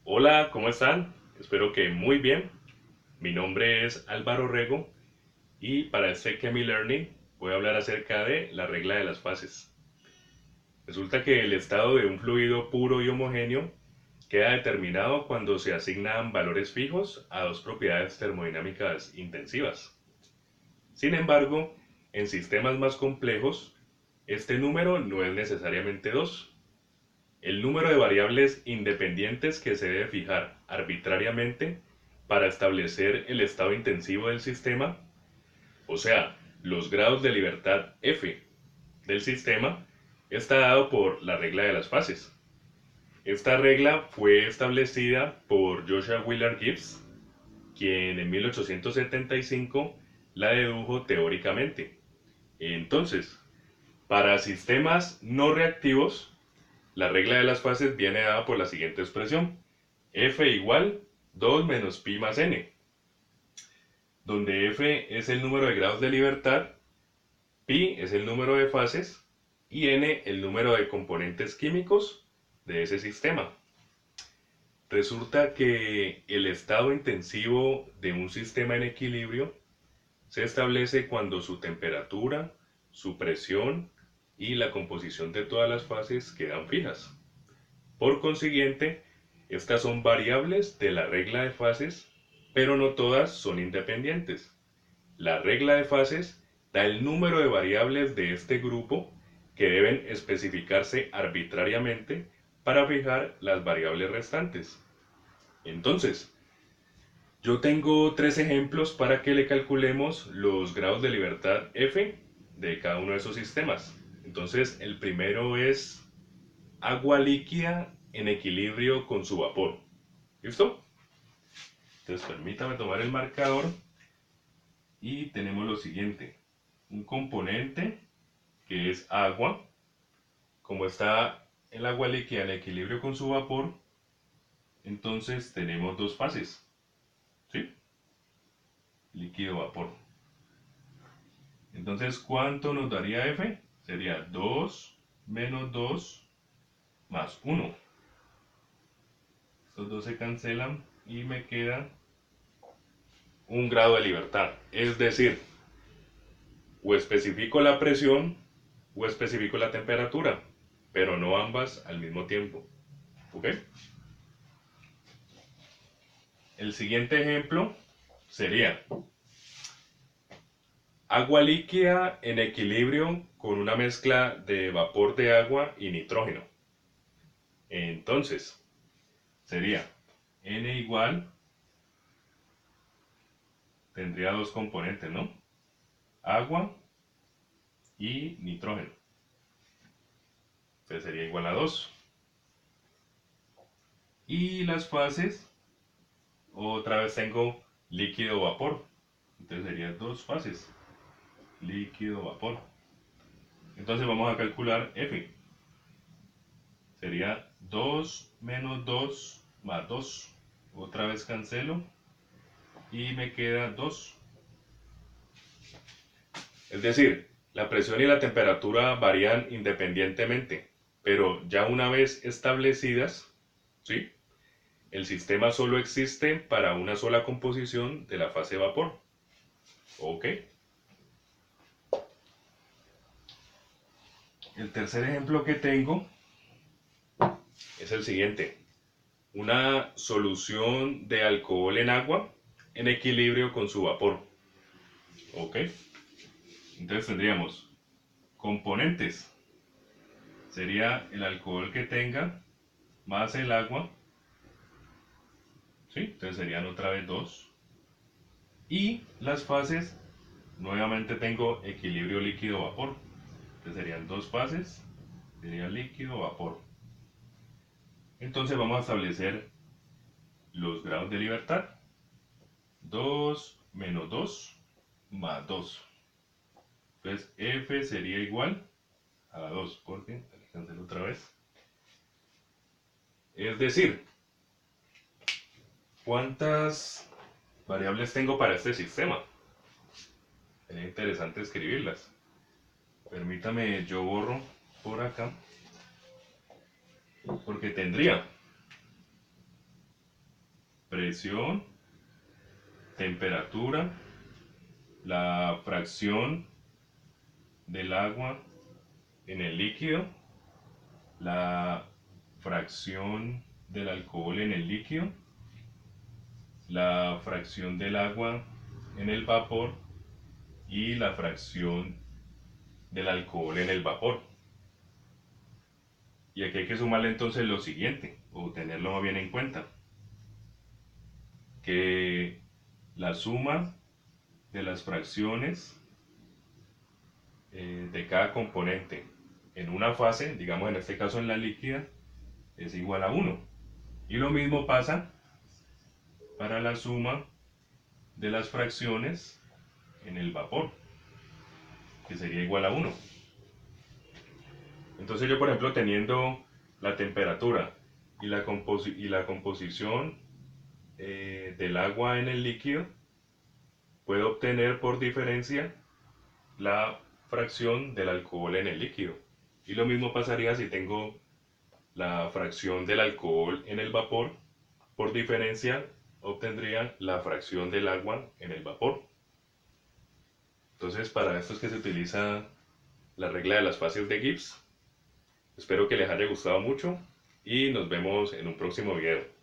Hola, ¿cómo están? Espero que muy bien. Mi nombre es Álvaro Rego y para este Chemi Learning voy a hablar acerca de la regla de las fases. Resulta que el estado de un fluido puro y homogéneo queda determinado cuando se asignan valores fijos a dos propiedades termodinámicas intensivas. Sin embargo, en sistemas más complejos, este número no es necesariamente 2. El número de variables independientes que se debe fijar arbitrariamente para establecer el estado intensivo del sistema, o sea, los grados de libertad F del sistema, está dado por la regla de las fases. Esta regla fue establecida por Joshua Willard Gibbs, quien en 1875 la dedujo teóricamente. Entonces, para sistemas no reactivos, la regla de las fases viene dada por la siguiente expresión: F igual 2 menos pi más n, donde F es el número de grados de libertad, pi es el número de fases y n el número de componentes químicos de ese sistema. Resulta que el estado intensivo de un sistema en equilibrio se establece cuando su temperatura, su presión y la composición de todas las fases quedan fijas. Por consiguiente, estas son variables de la regla de fases, pero no todas son independientes. La regla de fases da el número de variables de este grupo que deben especificarse arbitrariamente para fijar las variables restantes. Entonces, yo tengo tres ejemplos para que le calculemos los grados de libertad F de cada uno de esos sistemas. Entonces, el primero es agua líquida en equilibrio con su vapor. ¿Listo? Entonces permítame tomar el marcador y tenemos lo siguiente. Un componente que es agua. Como está el agua líquida en equilibrio con su vapor, entonces tenemos dos fases. ¿Sí? Líquido-vapor. Entonces, ¿cuánto nos daría F? Sería 2 menos 2 más 1. Estos dos se cancelan y me queda un grado de libertad. Es decir, o especifico la presión o especifico la temperatura, pero no ambas al mismo tiempo. ¿Ok? El siguiente ejemplo sería agua líquida en equilibrio con una mezcla de vapor de agua y nitrógeno. Entonces, sería N igual, tendría dos componentes, ¿no? Agua y nitrógeno. Entonces sería igual a 2. Y las fases, otra vez tengo líquido-vapor. Entonces serían dos fases, líquido-vapor. Entonces vamos a calcular F. Sería 2 menos 2 más 2. Otra vez cancelo y me queda 2. Es decir, la presión y la temperatura varían independientemente, pero ya una vez establecidas, ¿sí? El sistema solo existe para una sola composición de la fase vapor. ¿Ok? El tercer ejemplo que tengo es el siguiente. Una solución de alcohol en agua en equilibrio con su vapor. ¿Ok? Entonces tendríamos componentes. Sería el alcohol que tenga más el agua. ¿Sí? Entonces serían otra vez dos. Y las fases, nuevamente tengo equilibrio líquido-vapor. Entonces serían dos fases. Sería líquido-vapor. Entonces vamos a establecer los grados de libertad. 2 menos 2 más 2. Entonces F sería igual a 2, porque aquí cancelo otra vez. Es decir, ¿cuántas variables tengo para este sistema? Sería interesante escribirlas. Permítame, yo borro por acá, porque tendría presión, temperatura, la fracción del agua en el líquido, la fracción del alcohol en el líquido, la fracción del agua en el vapor y la fracción del alcohol en el vapor. Y aquí hay que sumarle entonces lo siguiente, o tenerlo bien en cuenta, que la suma de las fracciones de cada componente en una fase, digamos en este caso en la líquida, es igual a 1. Y lo mismo pasa para la suma de las fracciones en el vapor, que sería igual a 1. Entonces yo, por ejemplo, teniendo la temperatura y la composición del agua en el líquido, puedo obtener por diferencia la fracción del alcohol en el líquido. Y lo mismo pasaría si tengo la fracción del alcohol en el vapor. Por diferencia obtendría la fracción del agua en el vapor. Entonces, para esto es que se utiliza la regla de las fases de Gibbs. Espero que les haya gustado mucho y nos vemos en un próximo video.